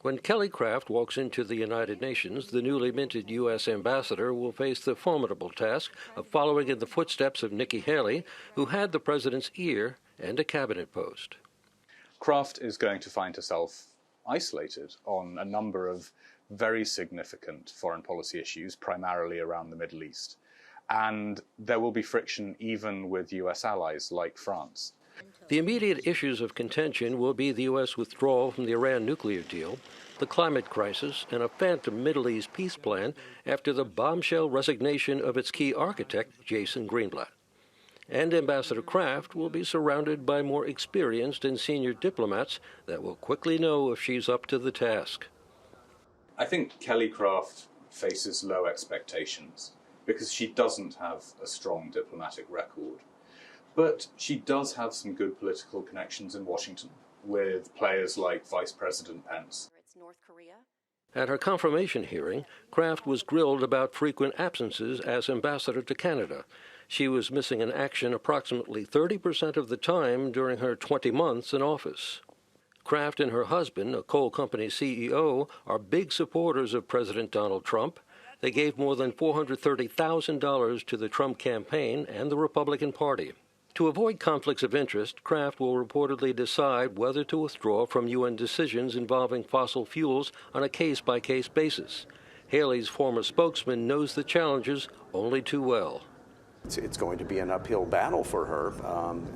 When Kelly Kraft walks into the United Nations, the newly minted U.S. ambassador will face the formidable task of following in the footsteps of Nikki Halley, who had the president's ear and a cabinet post. Kraft is going to find herself isolated on a number of very significant foreign policy issues, primarily around the Middle East. And there will be friction even with U.S. allies like France. The immediate issues of contention will be the U.S. withdrawal from the Iran nuclear deal, the climate crisis, and a phantom Middle East peace plan after the bombshell resignation of its key architect, Jason Greenblatt. And Ambassador Kraft will be surrounded by more experienced and senior diplomats that will quickly know if she's up to the task. I think Kelly Kraft faces low expectations because she doesn't have a strong diplomatic record. But she does have some good political connections in Washington with players like Vice President Pence. At her confirmation hearing, Kraft was grilled about frequent absences as ambassador to Canada. She was missing in action approximately 30% of the time during her 20 months in office. Kraft and her husband, a coal company CEO, are big supporters of President Donald Trump. They gave more than $430,000 to the Trump campaign and the Republican Party. To avoid conflicts of interest, Kraft will reportedly decide whether to withdraw from UN decisions involving fossil fuels on a case-by-case basis. Haley's former spokesman knows the challenges only too well. It's going to be an uphill battle for her.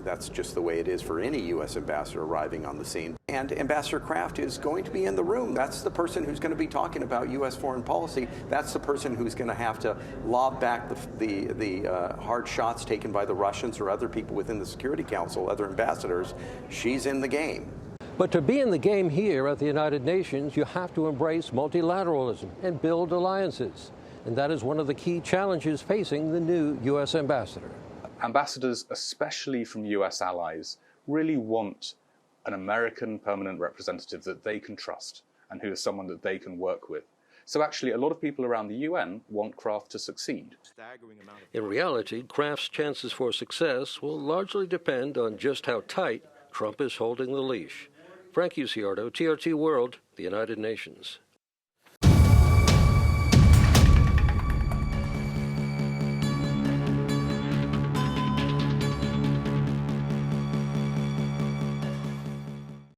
That's just the way it is for any U.S. ambassador arriving on the scene. And Ambassador Kraft is going to be in the room. That's the person who's going to be talking about U.S. foreign policy. That's the person who's going to have to lob back the hard shots taken by the Russians or other people within the Security Council, other ambassadors. She's in the game. But to be in the game here at the United Nations, you have to embrace multilateralism and build alliances. And that is one of the key challenges facing the new U.S. ambassador. Ambassadors, especially from U.S. allies, really want an American permanent representative that they can trust and who is someone that they can work with. So actually, a lot of people around the UN want Kraft to succeed. In reality, Kraft's chances for success will largely depend on just how tight Trump is holding the leash. Frank Ucciardo, TRT World, the United Nations.